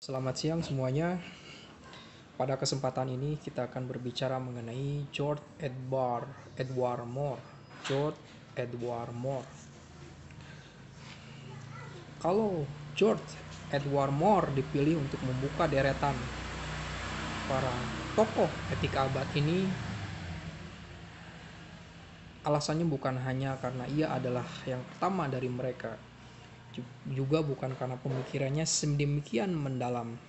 Selamat siang semuanya. Pada kesempatan ini kita akan berbicara mengenai Edward Moore. George Edward Moore. Kalau George Edward Moore dipilih untuk membuka deretan para tokoh etika abad ini, alasannya bukan hanya karena ia adalah yang pertama dari mereka, juga bukan karena pemikirannya sedemikian mendalam.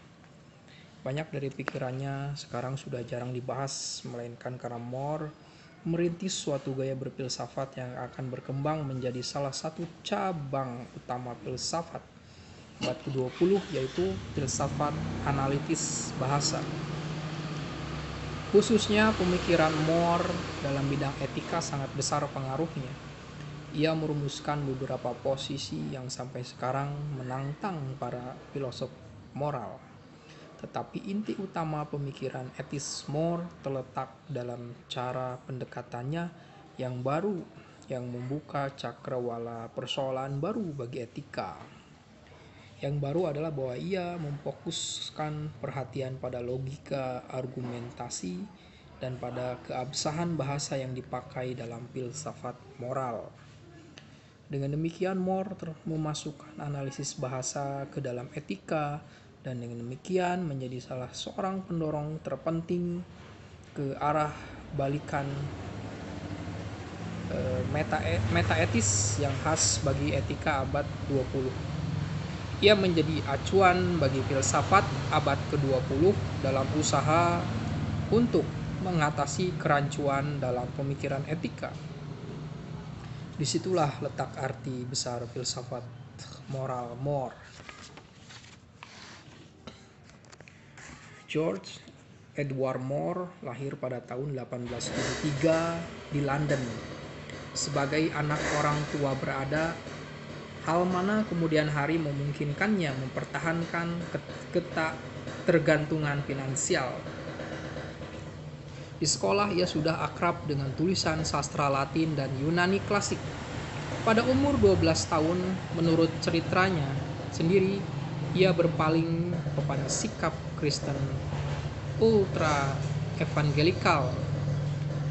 Banyak dari pikirannya sekarang sudah jarang dibahas, melainkan karena Moore merintis suatu gaya berfilsafat yang akan berkembang menjadi salah satu cabang utama filsafat abad ke-20, yaitu filsafat analitis bahasa. Khususnya pemikiran Moore dalam bidang etika sangat besar pengaruhnya. Ia merumuskan beberapa posisi yang sampai sekarang menantang para filosof moral. Tetapi inti utama pemikiran etis Moore terletak dalam cara pendekatannya yang baru, yang membuka cakrawala persoalan baru bagi etika. Yang baru adalah bahwa ia memfokuskan perhatian pada logika, argumentasi, dan pada keabsahan bahasa yang dipakai dalam filsafat moral. Dengan demikian Moore memasukkan analisis bahasa ke dalam etika, dan dengan demikian menjadi salah seorang pendorong terpenting ke arah balikan metaetis yang khas bagi etika abad 20. Ia menjadi acuan bagi filsafat abad ke-20 dalam usaha untuk mengatasi kerancuan dalam pemikiran etika. Disitulah letak arti besar filsafat moral Moore. George Edward Moore lahir pada tahun 1873 di London. Sebagai anak orang tua berada, hal mana kemudian hari memungkinkannya mempertahankan ketergantungan finansial. Di sekolah ia sudah akrab dengan tulisan sastra Latin dan Yunani klasik. Pada umur 12 tahun, menurut ceritanya sendiri, ia berpaling kepada sikap Kristen ultra evangelikal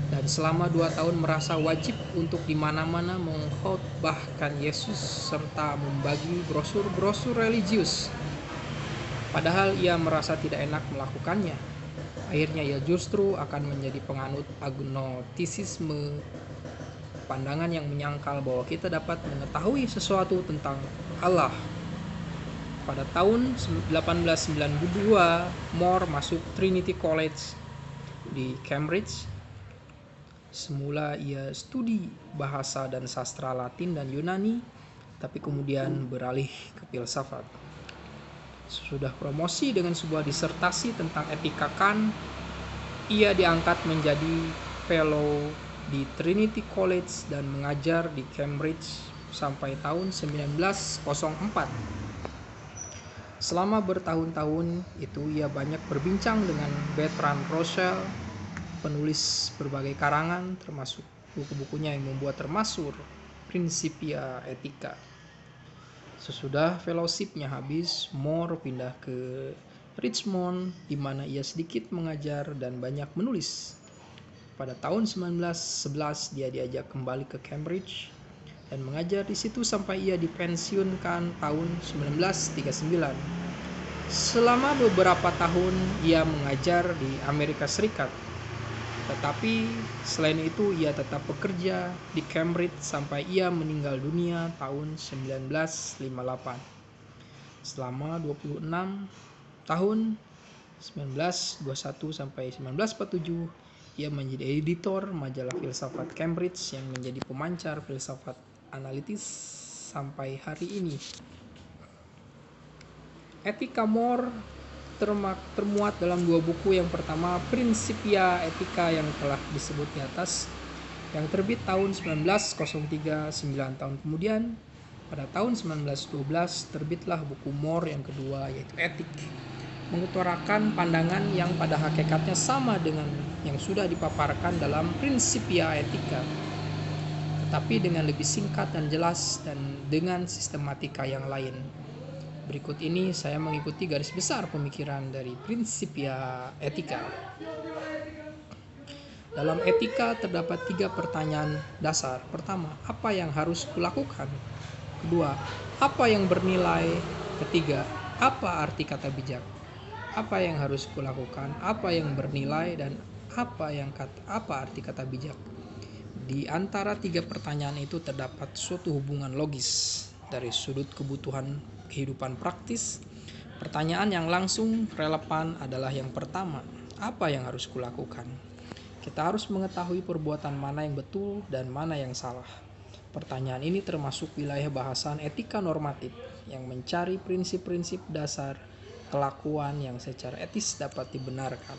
dan selama 2 tahun merasa wajib untuk di mana-mana mengkhotbahkan Yesus serta membagi brosur-brosur religius. Padahal ia merasa tidak enak melakukannya. Akhirnya ia justru akan menjadi penganut agnostisisme, pandangan yang menyangkal bahwa kita dapat mengetahui sesuatu tentang Allah. Pada tahun 1892, Moore masuk Trinity College di Cambridge. Semula ia studi bahasa dan sastra Latin dan Yunani, tapi kemudian beralih ke filsafat. Sesudah promosi dengan sebuah disertasi tentang etika Kant, ia diangkat menjadi fellow di Trinity College dan mengajar di Cambridge sampai tahun 1904. Selama bertahun-tahun itu ia banyak berbincang dengan Bertrand Russell, penulis berbagai karangan termasuk buku-bukunya yang membuat termasuk Principia Ethica. Sesudah fellowship-nya habis, Moore pindah ke Richmond di mana ia sedikit mengajar dan banyak menulis. Pada tahun 1911 dia diajak kembali ke Cambridge dan mengajar di situ sampai ia dipensiunkan tahun 1939. Selama beberapa tahun ia mengajar di Amerika Serikat. Tetapi selain itu ia tetap bekerja di Cambridge sampai ia meninggal dunia tahun 1958. Selama 26 tahun 1921 sampai 1947 ia menjadi editor majalah filsafat Cambridge yang menjadi pemancar filsafat analitis sampai hari ini. Etika Moore termuat dalam 2 buku. Yang pertama Principia Ethica yang telah disebut di atas, yang terbit tahun 1903. 9 tahun kemudian, pada tahun 1912 terbitlah buku Moore yang kedua, yaitu Etik, mengutarakan pandangan yang pada hakikatnya sama dengan yang sudah dipaparkan dalam Principia Ethica, tetapi dengan lebih singkat dan jelas dan dengan sistematika yang lain. Berikut ini saya mengikuti garis besar pemikiran dari Principia Ethica. Dalam etika terdapat 3 pertanyaan dasar. Pertama, apa yang harus kulakukan? Kedua, apa yang bernilai? Ketiga, apa arti kata bijak? Apa yang harus kulakukan? Apa yang bernilai? Dan apa arti kata bijak? Di antara 3 pertanyaan itu terdapat suatu hubungan logis dari sudut kebutuhan kehidupan praktis. Pertanyaan yang langsung relevan adalah yang pertama, apa yang harus kulakukan? Kita harus mengetahui perbuatan mana yang betul dan mana yang salah. Pertanyaan ini termasuk wilayah bahasan etika normatif yang mencari prinsip-prinsip dasar kelakuan yang secara etis dapat dibenarkan.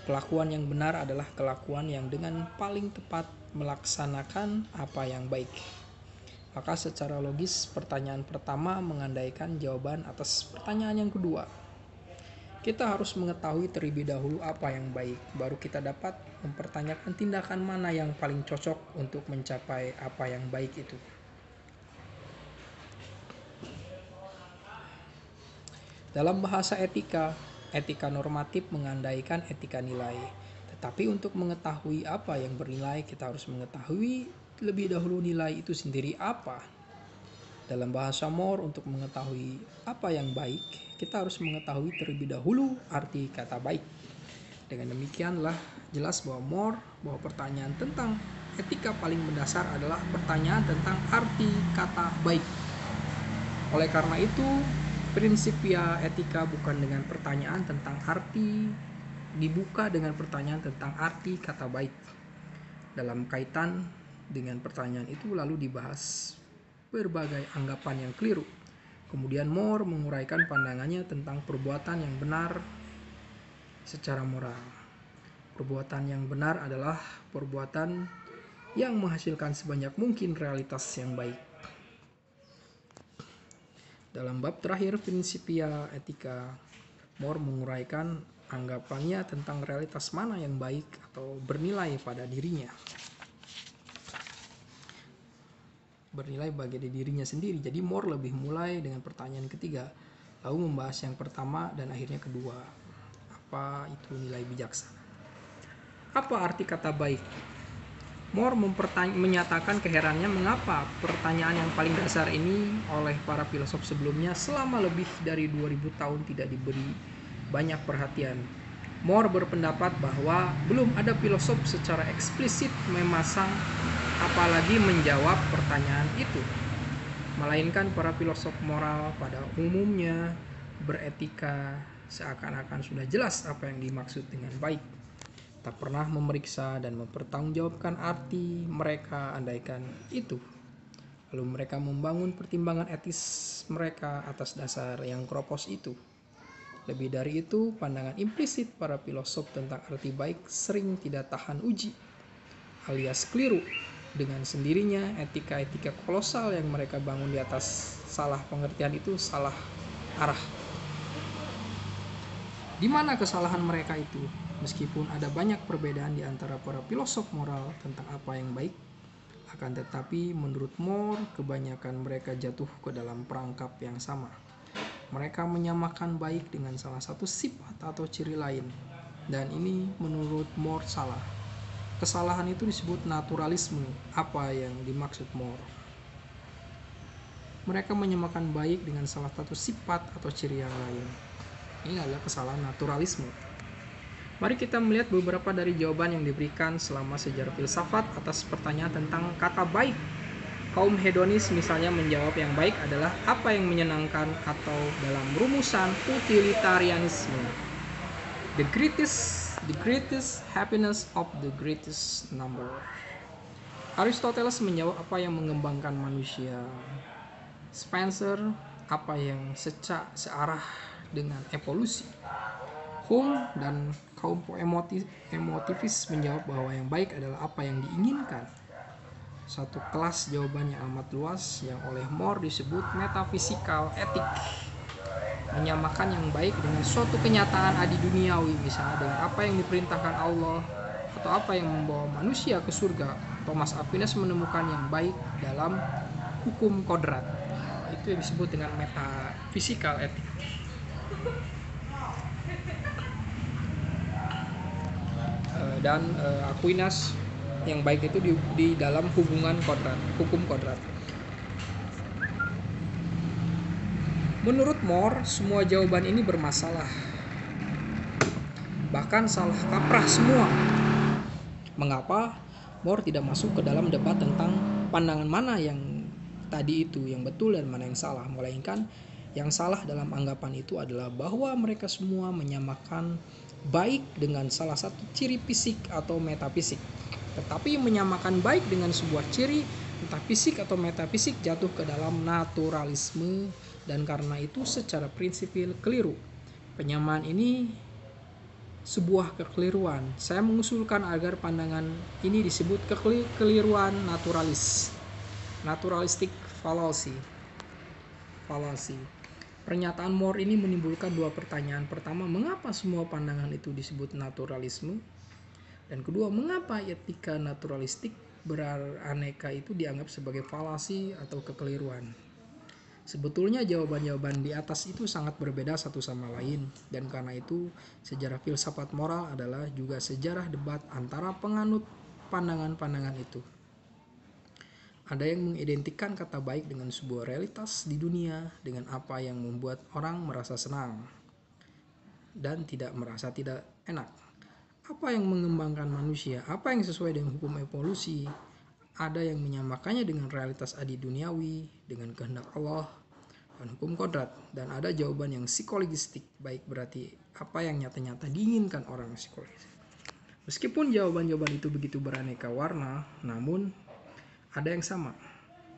Kelakuan yang benar adalah kelakuan yang dengan paling tepat melaksanakan apa yang baik. Maka secara logis pertanyaan pertama mengandaikan jawaban atas pertanyaan yang kedua. Kita harus mengetahui terlebih dahulu apa yang baik, baru kita dapat mempertanyakan tindakan mana yang paling cocok untuk mencapai apa yang baik itu. Dalam bahasa etika, etika normatif mengandaikan etika nilai. Tetapi untuk mengetahui apa yang bernilai, kita harus mengetahui lebih dahulu nilai itu sendiri apa. Dalam bahasa Moore, untuk mengetahui apa yang baik, kita harus mengetahui terlebih dahulu arti kata baik. Dengan demikianlah jelas bahwa pertanyaan tentang etika paling mendasar adalah pertanyaan tentang arti kata baik. Oleh karena itu, Principia Ethica bukan dengan pertanyaan tentang arti, dibuka dengan pertanyaan tentang arti kata baik. Dalam kaitan dengan pertanyaan itu lalu dibahas berbagai anggapan yang keliru. Kemudian Moore menguraikan pandangannya tentang perbuatan yang benar secara moral. Perbuatan yang benar adalah perbuatan yang menghasilkan sebanyak mungkin realitas yang baik. Dalam bab terakhir Principia Ethica, Moore menguraikan anggapannya tentang realitas mana yang baik atau bernilai pada dirinya. Bernilai bagi dirinya sendiri. Jadi Moore lebih mulai dengan pertanyaan ketiga, lalu membahas yang pertama dan akhirnya kedua. Apa itu nilai bijaksana? Apa arti kata baik? Moore menyatakan keheranannya mengapa pertanyaan yang paling dasar ini oleh para filosof sebelumnya selama lebih dari 2000 tahun tidak diberi banyak perhatian. Moore berpendapat bahwa belum ada filosof secara eksplisit memasang apalagi menjawab pertanyaan itu, melainkan para filosof moral pada umumnya beretika seakan-akan sudah jelas apa yang dimaksud dengan baik, tak pernah memeriksa dan mempertanggungjawabkan arti mereka andaikan itu. Lalu mereka membangun pertimbangan etis mereka atas dasar yang kropos itu. Lebih dari itu, pandangan implisit para filosof tentang arti baik sering tidak tahan uji, alias keliru. Dengan sendirinya, etika-etika kolosal yang mereka bangun di atas salah pengertian itu salah arah. Di mana kesalahan mereka itu? Meskipun ada banyak perbedaan di antara para filosof moral tentang apa yang baik, akan tetapi menurut Moore, kebanyakan mereka jatuh ke dalam perangkap yang sama. Mereka menyamakan baik dengan salah satu sifat atau ciri lain, dan ini menurut Moore salah. Kesalahan itu disebut naturalisme. Apa yang dimaksud Moore? Mereka menyamakan baik dengan salah satu sifat atau ciri yang lain. Ini adalah kesalahan naturalisme. Mari kita melihat beberapa dari jawaban yang diberikan selama sejarah filsafat atas pertanyaan tentang kata baik. Kaum hedonis misalnya menjawab yang baik adalah apa yang menyenangkan atau dalam rumusan utilitarianisme. The greatest happiness of the greatest number. Aristoteles menjawab apa yang mengembangkan manusia. Spencer apa yang searah dengan evolusi. Hume dan kaum emotivis menjawab bahwa yang baik adalah apa yang diinginkan. Satu kelas jawaban yang amat luas yang oleh Moore disebut metafisikal etik, menyamakan yang baik dengan suatu kenyataan adi duniawi, misalnya dengan apa yang diperintahkan Allah atau apa yang membawa manusia ke surga. Thomas Aquinas menemukan yang baik dalam hukum kodrat. itu yang disebut dengan metaphysical etik. Dan Aquinas yang baik itu di dalam hukum kodrat. Menurut More, semua jawaban ini bermasalah, bahkan salah kaprah semua. Mengapa? More tidak masuk ke dalam debat tentang pandangan mana yang tadi itu yang betul dan mana yang salah, melainkan yang salah dalam anggapan itu adalah bahwa mereka semua menyamakan baik dengan salah satu ciri fisik atau metafisik. Tetapi menyamakan baik dengan sebuah ciri entah fisik atau metafisik jatuh ke dalam naturalisme, dan karena itu secara prinsipil keliru. Penyamaan ini sebuah kekeliruan. Saya mengusulkan agar pandangan ini disebut kekeliruan naturalistic fallacy. Pernyataan More ini menimbulkan dua pertanyaan. Pertama, mengapa semua pandangan itu disebut naturalisme? Dan kedua, mengapa etika naturalistik beraneka itu dianggap sebagai falasi atau kekeliruan? Sebetulnya jawaban-jawaban di atas itu sangat berbeda satu sama lain, dan karena itu sejarah filsafat moral adalah juga sejarah debat antara penganut pandangan-pandangan itu. Ada yang mengidentikan kata baik dengan sebuah realitas di dunia, dengan apa yang membuat orang merasa senang dan tidak merasa tidak enak. Apa yang mengembangkan manusia, apa yang sesuai dengan hukum evolusi. Ada yang menyamakannya dengan realitas adi duniawi, dengan kehendak Allah dan hukum kodrat. Dan ada jawaban yang psikologistik, baik berarti apa yang nyata-nyata diinginkan orang psikologis. Meskipun jawaban-jawaban itu begitu beraneka warna, namun ada yang sama.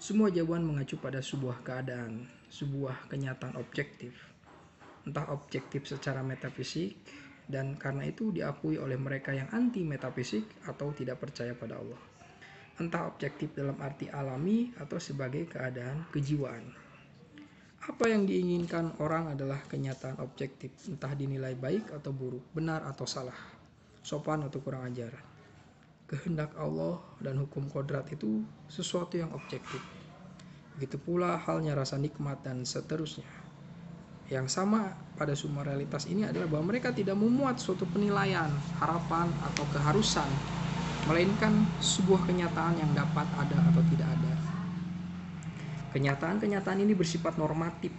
Semua jawaban mengacu pada sebuah keadaan, sebuah kenyataan objektif. Entah objektif secara metafisik, dan karena itu diakui oleh mereka yang anti metafisik atau tidak percaya pada Allah. Entah objektif dalam arti alami atau sebagai keadaan kejiwaan. Apa yang diinginkan orang adalah kenyataan objektif, entah dinilai baik atau buruk, benar atau salah, sopan atau kurang ajar. Kehendak Allah dan hukum kodrat itu sesuatu yang objektif. Begitu pula halnya rasa nikmat dan seterusnya. Yang sama pada semua realitas ini adalah bahwa mereka tidak memuat suatu penilaian, harapan, atau keharusan, melainkan sebuah kenyataan yang dapat ada atau tidak ada. Kenyataan-kenyataan ini bersifat normatif,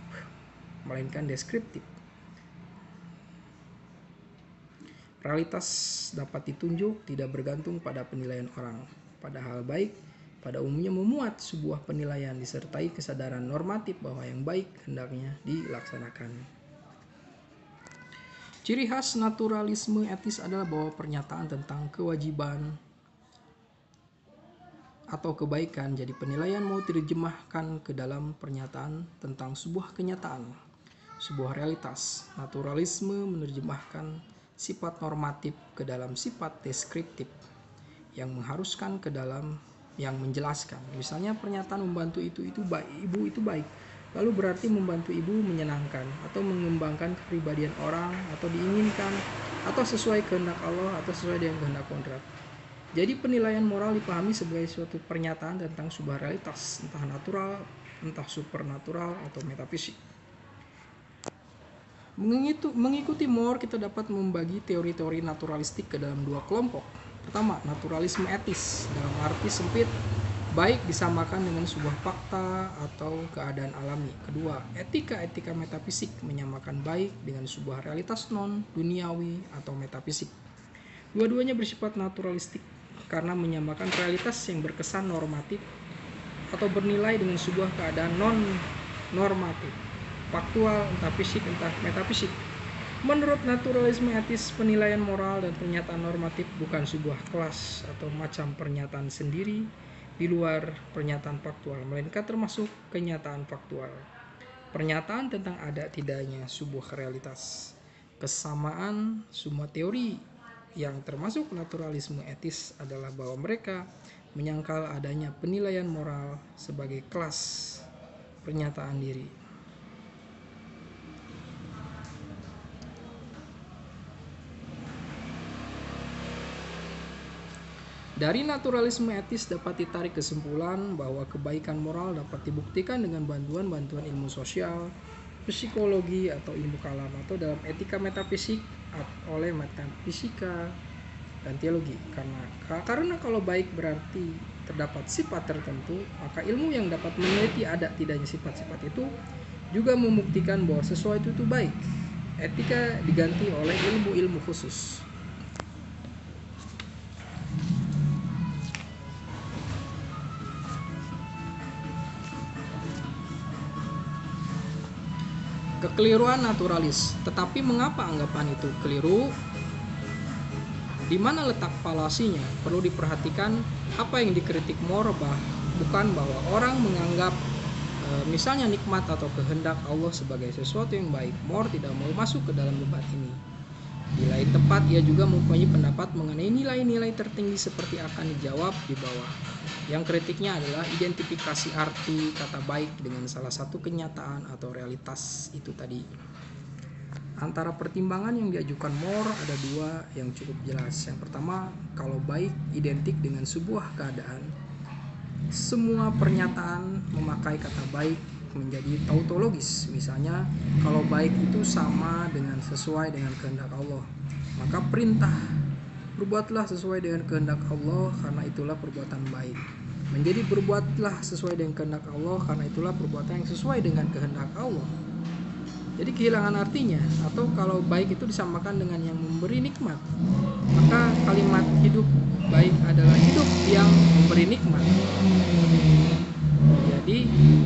melainkan deskriptif. Realitas dapat ditunjuk tidak bergantung pada penilaian orang. Padahal baik pada umumnya memuat sebuah penilaian disertai kesadaran normatif bahwa yang baik hendaknya dilaksanakan. Ciri khas naturalisme etis adalah bahwa pernyataan tentang kewajiban atau kebaikan jadi penilaian mau diterjemahkan ke dalam pernyataan tentang sebuah kenyataan, sebuah realitas. Naturalisme menerjemahkan sifat normatif ke dalam sifat deskriptif yang mengharuskan ke dalam yang menjelaskan. Misalnya pernyataan membantu ibu itu baik, lalu berarti membantu ibu menyenangkan atau mengembangkan kepribadian orang atau diinginkan atau sesuai kehendak Allah atau sesuai dengan kehendak kodrat. Jadi penilaian moral dipahami sebagai suatu pernyataan tentang sebuah realitas, entah natural, entah supernatural atau metafisik. Mengikuti More, kita dapat membagi teori-teori naturalistik ke dalam dua kelompok. Pertama, naturalisme etis dalam arti sempit, baik disamakan dengan sebuah fakta atau keadaan alami. Kedua, etika metafisik menyamakan baik dengan sebuah realitas non-duniawi atau metafisik. Dua-duanya bersifat naturalistik karena menyamakan realitas yang berkesan normatif atau bernilai dengan sebuah keadaan non-normatif, faktual, entah fisik, entah metafisik. Menurut naturalisme etis, penilaian moral dan pernyataan normatif bukan sebuah kelas atau macam pernyataan sendiri di luar pernyataan faktual, melainkan termasuk kenyataan faktual. Pernyataan tentang ada tidaknya sebuah realitas. Kesamaan semua teori yang termasuk naturalisme etis adalah bahwa mereka menyangkal adanya penilaian moral sebagai kelas pernyataan diri. Dari naturalisme etis dapat ditarik kesimpulan bahwa kebaikan moral dapat dibuktikan dengan bantuan ilmu sosial, psikologi atau ilmu kalam, atau dalam etika metafisik oleh metafisika dan teologi. Karena kalau baik berarti terdapat sifat tertentu, maka ilmu yang dapat meneliti ada tidaknya sifat-sifat itu juga membuktikan bahwa sesuatu itu baik. Etika diganti oleh ilmu-ilmu khusus. Kekeliruan naturalis. Tetapi mengapa anggapan itu keliru? Di mana letak falasinya? Perlu diperhatikan apa yang dikritik Moore, bukan bahwa orang menganggap misalnya nikmat atau kehendak Allah sebagai sesuatu yang baik. Moore tidak mau masuk ke dalam debat ini. Di lain tempat, ia juga mempunyai pendapat mengenai nilai-nilai tertinggi seperti akan dijawab di bawah. Yang kritiknya adalah identifikasi arti kata baik dengan salah satu kenyataan atau realitas itu tadi. Antara pertimbangan yang diajukan Moore ada dua yang cukup jelas. Yang pertama, kalau baik identik dengan sebuah keadaan, semua pernyataan memakai kata baik menjadi tautologis. Misalnya, kalau baik itu sama dengan sesuai dengan kehendak Allah, maka perintah berbuatlah sesuai dengan kehendak Allah, karena itulah perbuatan baik. Menjadi berbuatlah sesuai dengan kehendak Allah, karena itulah perbuatan yang sesuai dengan kehendak Allah. Jadi kehilangan artinya. Atau kalau baik itu disamakan dengan yang memberi nikmat, maka kalimat hidup baik adalah hidup yang memberi nikmat. Jadi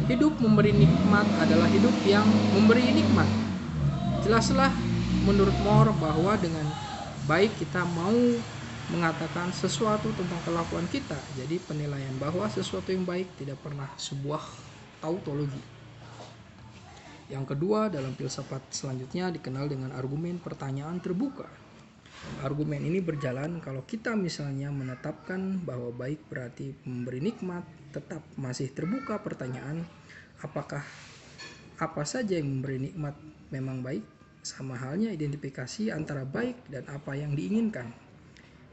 hidup memberi nikmat adalah hidup yang memberi nikmat. Jelaslah menurut Moore bahwa dengan baik kita mau mengatakan sesuatu tentang kelakuan kita. Jadi penilaian bahwa sesuatu yang baik tidak pernah sebuah tautologi. Yang kedua, dalam filsafat selanjutnya dikenal dengan argumen pertanyaan terbuka. Argumen ini berjalan kalau kita misalnya menetapkan bahwa baik berarti memberi nikmat, tetap masih terbuka pertanyaan apakah apa saja yang memberi nikmat memang baik. Sama halnya identifikasi antara baik dan apa yang diinginkan.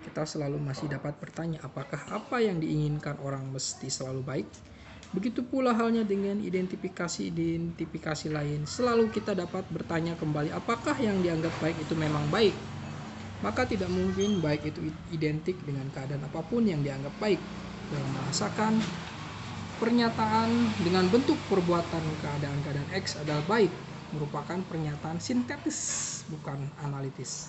Kita selalu masih dapat bertanya apakah apa yang diinginkan orang mesti selalu baik. Begitu pula halnya dengan identifikasi lain. Selalu kita dapat bertanya kembali apakah yang dianggap baik itu memang baik. Maka tidak mungkin baik itu identik dengan keadaan apapun yang dianggap baik. Dalam merasakan pernyataan dengan bentuk perbuatan keadaan-keadaan X adalah baik merupakan pernyataan sintetis, bukan analitis.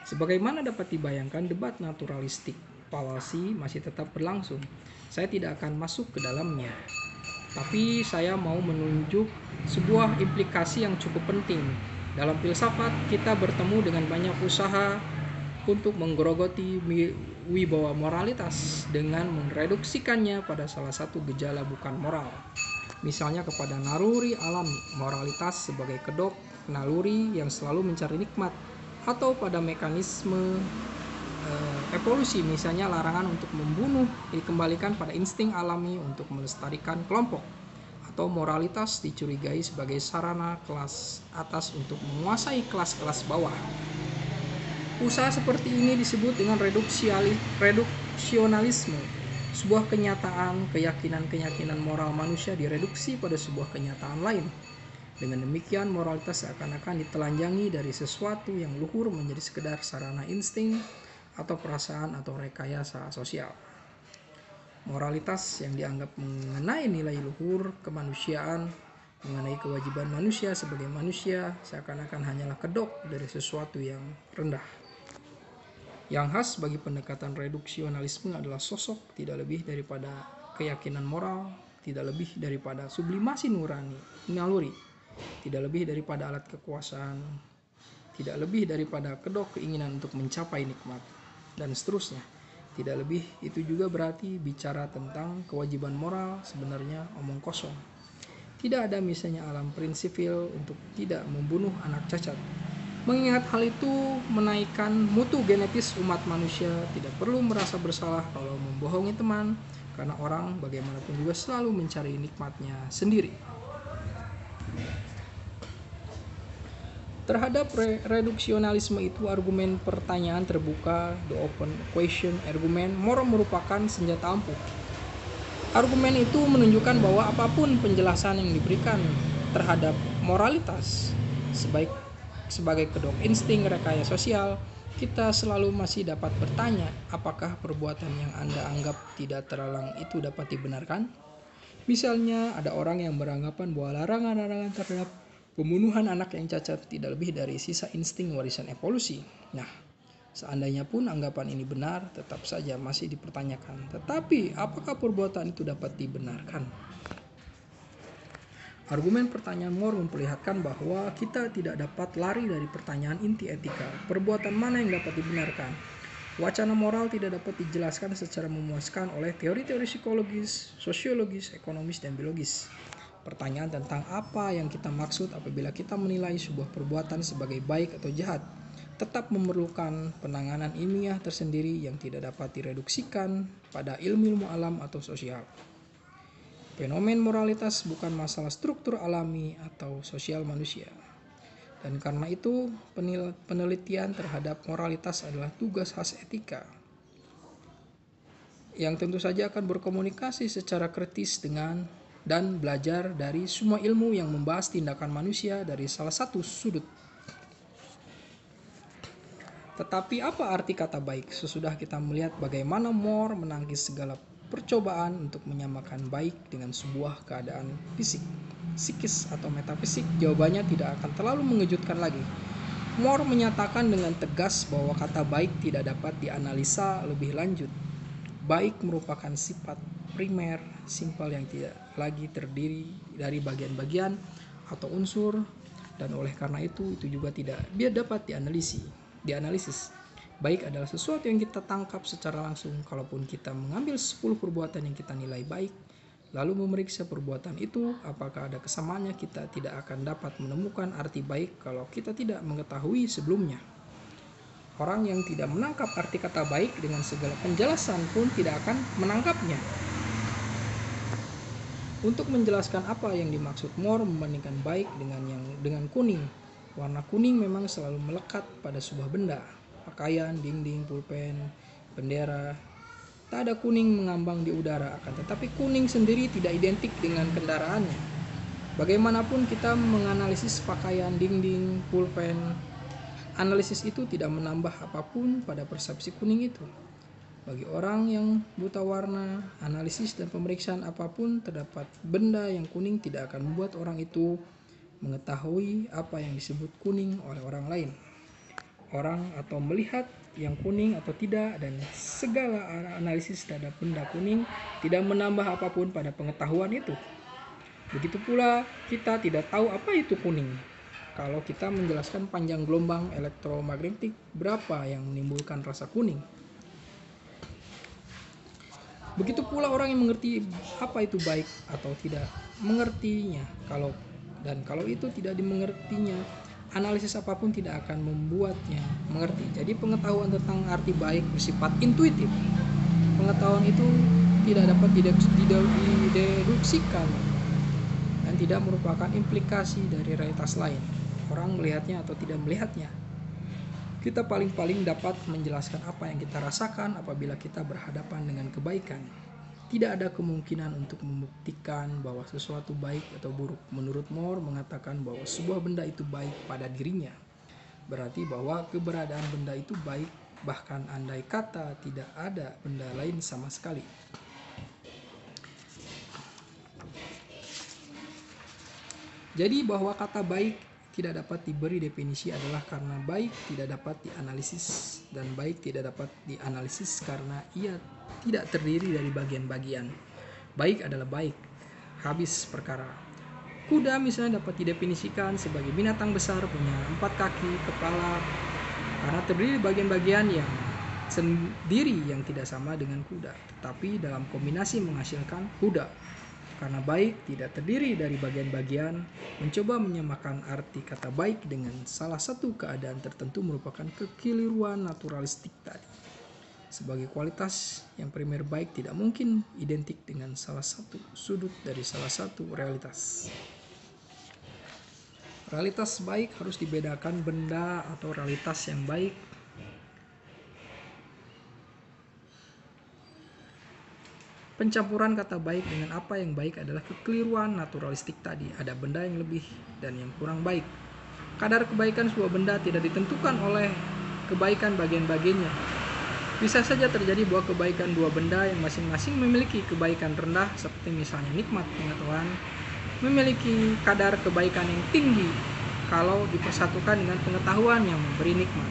Sebagaimana dapat dibayangkan, debat naturalistik falasi masih tetap berlangsung. Saya tidak akan masuk ke dalamnya, tapi saya mau menunjuk sebuah implikasi yang cukup penting. Dalam filsafat, kita bertemu dengan banyak usaha untuk menggerogoti wibawa moralitas dengan mereduksikannya pada salah satu gejala bukan moral. Misalnya kepada naluri alami, moralitas sebagai kedok naluri yang selalu mencari nikmat, atau pada mekanisme evolusi, misalnya larangan untuk membunuh dikembalikan pada insting alami untuk melestarikan kelompok, atau moralitas dicurigai sebagai sarana kelas atas untuk menguasai kelas-kelas bawah. Usaha seperti ini disebut dengan reduksionalisme. Sebuah kenyataan, keyakinan moral manusia direduksi pada sebuah kenyataan lain. Dengan demikian, moralitas seakan-akan ditelanjangi dari sesuatu yang luhur menjadi sekedar sarana insting atau perasaan atau rekayasa sosial. Moralitas yang dianggap mengenai nilai luhur kemanusiaan, mengenai kewajiban manusia sebagai manusia, seakan-akan hanyalah kedok dari sesuatu yang rendah. Yang khas bagi pendekatan reduksionalisme adalah sosok tidak lebih daripada keyakinan moral, tidak lebih daripada sublimasi naluri, tidak lebih daripada alat kekuasaan, tidak lebih daripada kedok keinginan untuk mencapai nikmat, dan seterusnya. Tidak lebih itu juga berarti bicara tentang kewajiban moral sebenarnya omong kosong. Tidak ada misalnya alam prinsipil untuk tidak membunuh anak cacat. Mengingat hal itu menaikkan mutu genetis umat manusia, tidak perlu merasa bersalah kalau membohongi teman, karena orang bagaimanapun juga selalu mencari nikmatnya sendiri. Terhadap reduksionalisme itu, argumen pertanyaan terbuka, the open question argument, moral merupakan senjata ampuh. Argumen itu menunjukkan bahwa apapun penjelasan yang diberikan terhadap moralitas sebagai kedok insting rekayasa sosial, kita selalu masih dapat bertanya, apakah perbuatan yang Anda anggap tidak terlarang itu dapat dibenarkan? Misalnya, ada orang yang beranggapan bahwa larangan-larangan terhadap pembunuhan anak yang cacat tidak lebih dari sisa insting warisan evolusi. Nah, seandainya pun anggapan ini benar, tetap saja masih dipertanyakan. Tetapi, apakah perbuatan itu dapat dibenarkan? Argumen pertanyaan moral memperlihatkan bahwa kita tidak dapat lari dari pertanyaan inti etika. Perbuatan mana yang dapat dibenarkan? Wacana moral tidak dapat dijelaskan secara memuaskan oleh teori-teori psikologis, sosiologis, ekonomis, dan biologis. Pertanyaan tentang apa yang kita maksud apabila kita menilai sebuah perbuatan sebagai baik atau jahat tetap memerlukan penanganan ilmiah tersendiri yang tidak dapat direduksikan pada ilmu-ilmu alam atau sosial. Fenomen moralitas bukan masalah struktur alami atau sosial manusia. Dan karena itu, penelitian terhadap moralitas adalah tugas khas etika, yang tentu saja akan berkomunikasi secara kritis dengan dan belajar dari semua ilmu yang membahas tindakan manusia dari salah satu sudut. Tetapi apa arti kata baik? Sesudah kita melihat bagaimana Moore menangkis segala percobaan untuk menyamakan baik dengan sebuah keadaan fisik, psikis atau metafisik, jawabannya tidak akan terlalu mengejutkan lagi. Moore menyatakan dengan tegas bahwa kata baik tidak dapat dianalisa lebih lanjut. Baik merupakan sifat primer, simpel yang tidak lagi terdiri dari bagian-bagian atau unsur, dan oleh karena itu juga tidak dapat dianalisis. Baik adalah sesuatu yang kita tangkap secara langsung. Kalaupun kita mengambil 10 perbuatan yang kita nilai baik, lalu memeriksa perbuatan itu, apakah ada kesamaannya, kita tidak akan dapat menemukan arti baik kalau kita tidak mengetahui sebelumnya. Orang yang tidak menangkap arti kata baik dengan segala penjelasan pun tidak akan menangkapnya. Untuk menjelaskan apa yang dimaksud Moore membandingkan baik dengan kuning. Warna kuning memang selalu melekat pada sebuah benda. Pakaian, dinding, pulpen, bendera. Tak ada kuning mengambang di udara, akan tetapi kuning sendiri tidak identik dengan kendaraannya. Bagaimanapun kita menganalisis pakaian, dinding, pulpen, analisis itu tidak menambah apapun pada persepsi kuning itu. Bagi orang yang buta warna, analisis dan pemeriksaan apapun terdapat benda yang kuning tidak akan membuat orang itu mengetahui apa yang disebut kuning oleh orang lain. Orang atau melihat yang kuning atau tidak, dan segala analisis terhadap benda kuning tidak menambah apapun pada pengetahuan itu. Begitu pula kita tidak tahu apa itu kuning. Kalau kita menjelaskan panjang gelombang elektromagnetik berapa yang menimbulkan rasa kuning. Begitu pula orang yang mengerti apa itu baik atau tidak mengertinya. Kalau itu tidak dimengertinya, analisis apapun tidak akan membuatnya mengerti. Jadi pengetahuan tentang arti baik bersifat intuitif. Pengetahuan itu tidak dapat dideduksikan dan tidak merupakan implikasi dari realitas lain. Orang melihatnya atau tidak melihatnya. Kita paling-paling dapat menjelaskan apa yang kita rasakan apabila kita berhadapan dengan kebaikan. Tidak ada kemungkinan untuk membuktikan bahwa sesuatu baik atau buruk. Menurut Moore mengatakan bahwa sebuah benda itu baik pada dirinya. Berarti bahwa keberadaan benda itu baik, bahkan andai kata tidak ada benda lain sama sekali. Jadi bahwa kata baik tidak dapat diberi definisi adalah karena baik tidak dapat dianalisis, dan baik tidak dapat dianalisis karena ia tidak terdiri dari bagian-bagian. Baik adalah baik, habis perkara. Kuda misalnya dapat didefinisikan sebagai binatang besar punya 4 kaki, kepala, karena terdiri dari bagian-bagian yang sendiri yang tidak sama dengan kuda, tetapi dalam kombinasi menghasilkan kuda. Karena baik tidak terdiri dari bagian-bagian, mencoba menyamakan arti kata baik dengan salah satu keadaan tertentu merupakan kekeliruan naturalistik tadi. Sebagai kualitas yang primer baik tidak mungkin identik dengan salah satu sudut dari salah satu realitas. Realitas baik harus dibedakan benda atau realitas yang baik. Pencampuran kata baik dengan apa yang baik adalah kekeliruan naturalistik tadi. Ada benda yang lebih dan yang kurang baik. Kadar kebaikan sebuah benda tidak ditentukan oleh kebaikan bagian-bagiannya. Bisa saja terjadi bahwa kebaikan dua benda yang masing-masing memiliki kebaikan rendah, seperti misalnya nikmat pengetahuan, memiliki kadar kebaikan yang tinggi kalau dipersatukan dengan pengetahuan yang memberi nikmat.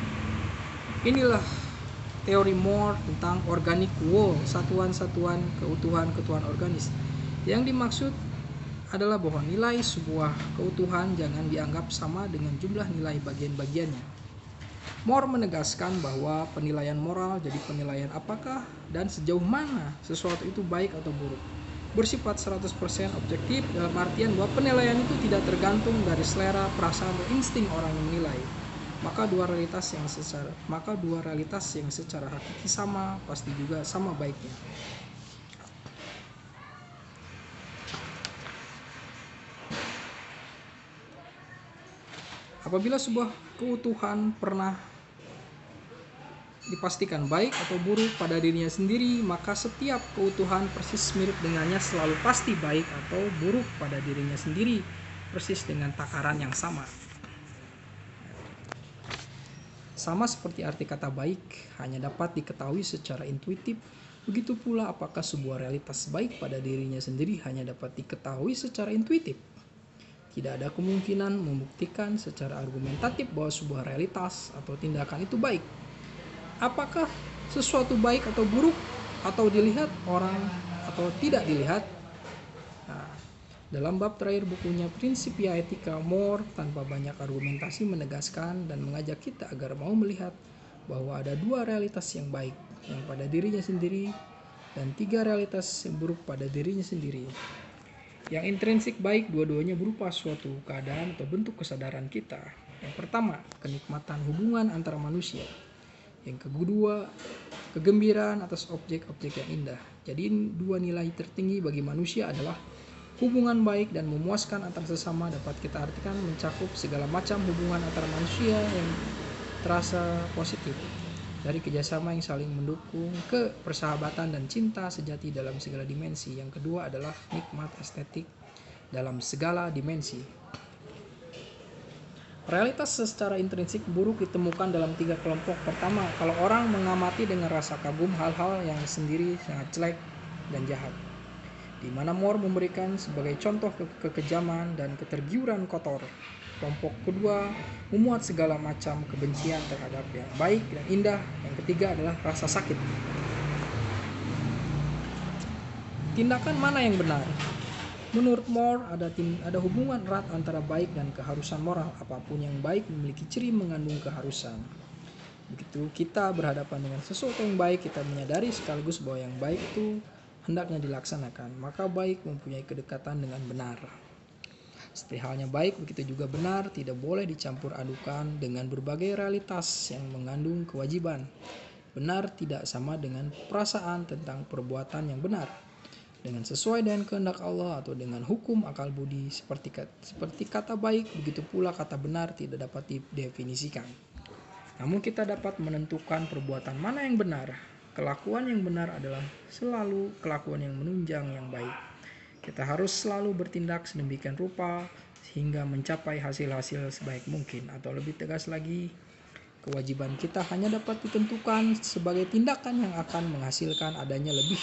Inilah teori Moore tentang organic whole, satuan-satuan keutuhan organis. Yang dimaksud adalah bahwa nilai sebuah keutuhan jangan dianggap sama dengan jumlah nilai bagian-bagiannya. Moore menegaskan bahwa penilaian moral jadi penilaian apakah dan sejauh mana sesuatu itu baik atau buruk. Bersifat 100% objektif dalam artian bahwa penilaian itu tidak tergantung dari selera, perasaan, atau insting orang yang menilai. Maka dua realitas yang secara hakiki sama pasti juga sama baiknya. Apabila sebuah keutuhan pernah dipastikan baik atau buruk pada dirinya sendiri, maka setiap keutuhan persis mirip dengannya selalu pasti baik atau buruk pada dirinya sendiri, persis dengan takaran yang sama. Sama seperti arti kata baik hanya dapat diketahui secara intuitif, begitu pula apakah sebuah realitas baik pada dirinya sendiri hanya dapat diketahui secara intuitif. Tidak ada kemungkinan membuktikan secara argumentatif bahwa sebuah realitas atau tindakan itu baik. Apakah sesuatu baik atau buruk, atau dilihat orang atau tidak dilihat? Nah, dalam bab terakhir bukunya Principia Ethica, Moore tanpa banyak argumentasi menegaskan dan mengajak kita agar mau melihat bahwa ada dua realitas yang baik, yang pada dirinya sendiri, dan tiga realitas yang buruk pada dirinya sendiri. Yang intrinsik baik dua-duanya berupa suatu keadaan atau bentuk kesadaran kita. Yang pertama, kenikmatan hubungan antara manusia. Yang kedua, kegembiraan atas objek-objek yang indah. Jadi dua nilai tertinggi bagi manusia adalah hubungan baik dan memuaskan antar sesama, dapat kita artikan mencakup segala macam hubungan antara manusia yang terasa positif. Dari kerjasama yang saling mendukung ke persahabatan dan cinta sejati dalam segala dimensi. Yang kedua adalah nikmat estetik dalam segala dimensi. Realitas secara intrinsik buruk ditemukan dalam tiga kelompok. Pertama, kalau orang mengamati dengan rasa kagum hal-hal yang sendiri sangat jelek dan jahat, di mana Moore memberikan sebagai contoh kekejaman dan ketergiuran kotor. Kelompok kedua memuat segala macam kebencian terhadap yang baik dan indah. Yang ketiga adalah rasa sakit. Tindakan mana yang benar? Menurut Moore, ada hubungan erat antara baik dan keharusan moral. Apapun yang baik memiliki ciri mengandung keharusan. Begitu kita berhadapan dengan sesuatu yang baik, kita menyadari sekaligus bahwa yang baik itu hendaknya dilaksanakan. Maka baik mempunyai kedekatan dengan benar. Seperti halnya baik, begitu juga benar tidak boleh dicampur adukan dengan berbagai realitas yang mengandung kewajiban. Benar tidak sama dengan perasaan tentang perbuatan yang benar, dengan sesuai dengan kehendak Allah atau dengan hukum akal budi. Seperti kata baik, begitu pula kata benar tidak dapat didefinisikan. Namun kita dapat menentukan perbuatan mana yang benar. Kelakuan yang benar adalah selalu kelakuan yang menunjang yang baik. Kita harus selalu bertindak sedemikian rupa sehingga mencapai hasil-hasil sebaik mungkin. Atau lebih tegas lagi, kewajiban kita hanya dapat ditentukan sebagai tindakan yang akan menghasilkan adanya lebih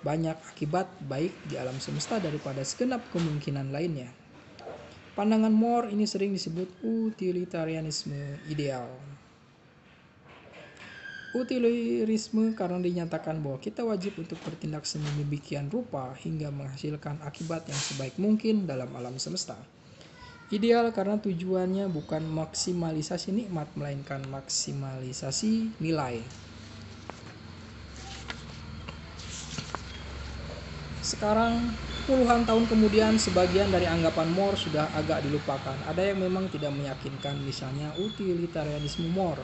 banyak akibat baik di alam semesta daripada segenap kemungkinan lainnya. Pandangan Moore ini sering disebut utilitarianisme ideal. Utilitarisme karena dinyatakan bahwa kita wajib untuk bertindak sedemikian rupa hingga menghasilkan akibat yang sebaik mungkin dalam alam semesta. Ideal karena tujuannya bukan maksimalisasi nikmat, melainkan maksimalisasi nilai. Sekarang, puluhan tahun kemudian, sebagian dari anggapan Moore sudah agak dilupakan. Ada yang memang tidak meyakinkan, misalnya utilitarianisme Moore.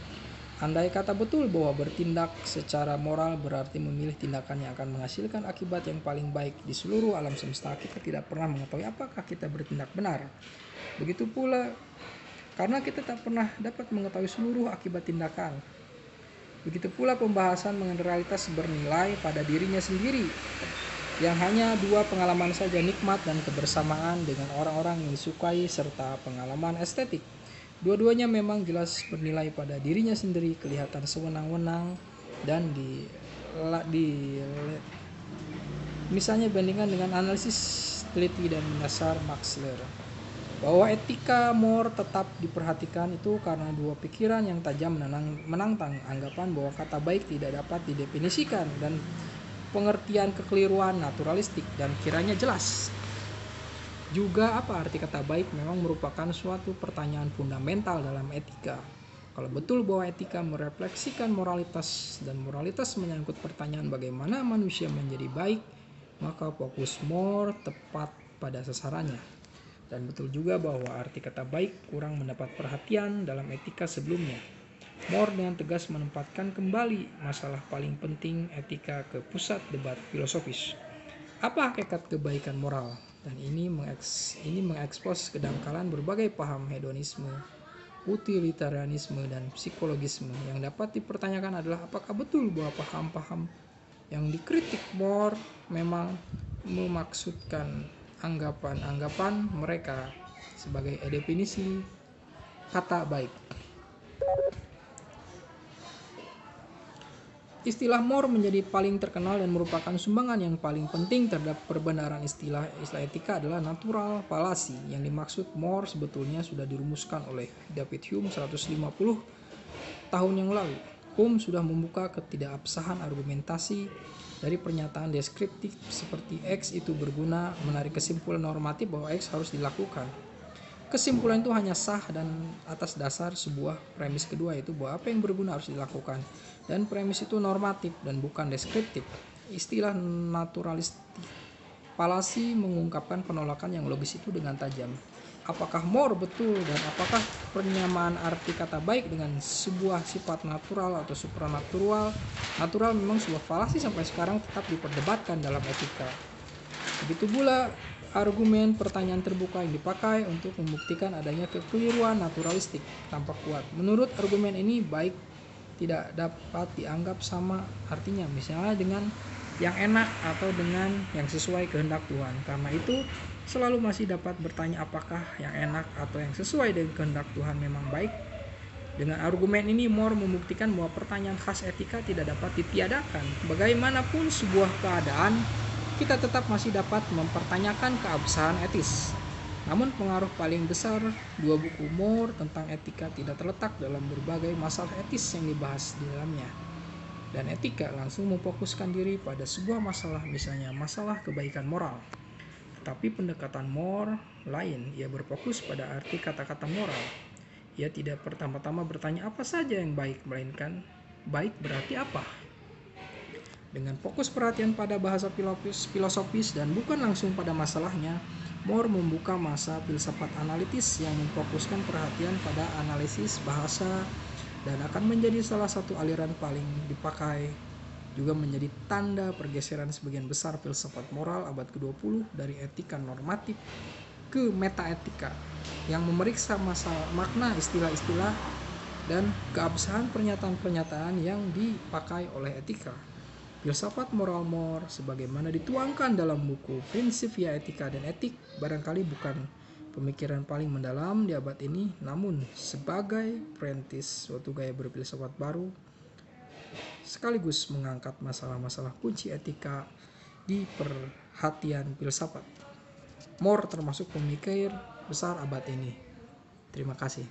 Andai kata betul bahwa bertindak secara moral berarti memilih tindakan yang akan menghasilkan akibat yang paling baik di seluruh alam semesta, kita tidak pernah mengetahui apakah kita bertindak benar. Begitu pula karena kita tak pernah dapat mengetahui seluruh akibat tindakan. Begitu pula pembahasan mengenai realitas bernilai pada dirinya sendiri, yang hanya dua pengalaman saja, nikmat dan kebersamaan dengan orang-orang yang disukai serta pengalaman estetik. Dua-duanya memang jelas bernilai pada dirinya sendiri, kelihatan sewenang-wenang dan misalnya bandingkan dengan analisis teliti dan mendasar Max Scheler. Bahwa etika more tetap diperhatikan itu karena dua pikiran yang tajam menantang anggapan bahwa kata baik tidak dapat didefinisikan dan pengertian kekeliruan naturalistik dan kiranya jelas. Juga apa arti kata baik memang merupakan suatu pertanyaan fundamental dalam etika. Kalau betul bahwa etika merefleksikan moralitas dan moralitas menyangkut pertanyaan bagaimana manusia menjadi baik, maka fokus more tepat pada sasarannya. Dan betul juga bahwa arti kata baik kurang mendapat perhatian dalam etika sebelumnya. More dengan tegas menempatkan kembali masalah paling penting etika ke pusat debat filosofis. Apa hakikat kebaikan moral? Dan ini mengekspos kedangkalan berbagai paham hedonisme, utilitarianisme, dan psikologisme. Yang dapat dipertanyakan adalah apakah betul bahwa paham-paham yang dikritik more memang memaksudkan anggapan-anggapan mereka sebagai definisi kata baik. Istilah more menjadi paling terkenal dan merupakan sumbangan yang paling penting terhadap perbenaran istilah etika adalah natural fallacy. Yang dimaksud more sebetulnya sudah dirumuskan oleh David Hume 150 tahun yang lalu. Hume sudah membuka ketidakabsahan argumentasi dari pernyataan deskriptif seperti X itu berguna, menarik kesimpulan normatif bahwa X harus dilakukan. Kesimpulan itu hanya sah dan atas dasar sebuah premis kedua, yaitu bahwa apa yang berguna harus dilakukan, dan premis itu normatif dan bukan deskriptif. Istilah naturalistik fallacy mengungkapkan penolakan yang logis itu dengan tajam. Apakah more betul dan apakah penyamaan arti kata baik dengan sebuah sifat natural atau supranatural memang sebuah fallacy sampai sekarang tetap diperdebatkan dalam etika. Begitu pula argumen pertanyaan terbuka yang dipakai untuk membuktikan adanya kekeliruan naturalistik tampak kuat. Menurut argumen ini, baik tidak dapat dianggap sama artinya, misalnya dengan yang enak atau dengan yang sesuai kehendak Tuhan. Karena itu, selalu masih dapat bertanya apakah yang enak atau yang sesuai dengan kehendak Tuhan memang baik. Dengan argumen ini, more membuktikan bahwa pertanyaan khas etika tidak dapat ditiadakan. Bagaimanapun sebuah keadaan, kita tetap masih dapat mempertanyakan keabsahan etis. Namun pengaruh paling besar dua buku more tentang etika tidak terletak dalam berbagai masalah etis yang dibahas di dalamnya. Dan etika langsung memfokuskan diri pada sebuah masalah, misalnya masalah kebaikan moral. Tetapi pendekatan more lain, ia berfokus pada arti kata-kata moral. Ia tidak pertama-tama bertanya apa saja yang baik, melainkan baik berarti apa. Dengan fokus perhatian pada bahasa filosofis dan bukan langsung pada masalahnya, more membuka masa filsafat analitis yang memfokuskan perhatian pada analisis bahasa dan akan menjadi salah satu aliran paling dipakai. Juga menjadi tanda pergeseran sebagian besar filsafat moral abad ke-20 dari etika normatif ke metaetika yang memeriksa makna istilah-istilah dan keabsahan pernyataan-pernyataan yang dipakai oleh etika. Filsafat moral more sebagaimana dituangkan dalam buku Principia Etika dan Etik barangkali bukan pemikiran paling mendalam di abad ini, namun sebagai perintis suatu gaya berfilsafat baru sekaligus mengangkat masalah-masalah kunci etika di perhatian filsafat. More termasuk pemikir besar abad ini. Terima kasih.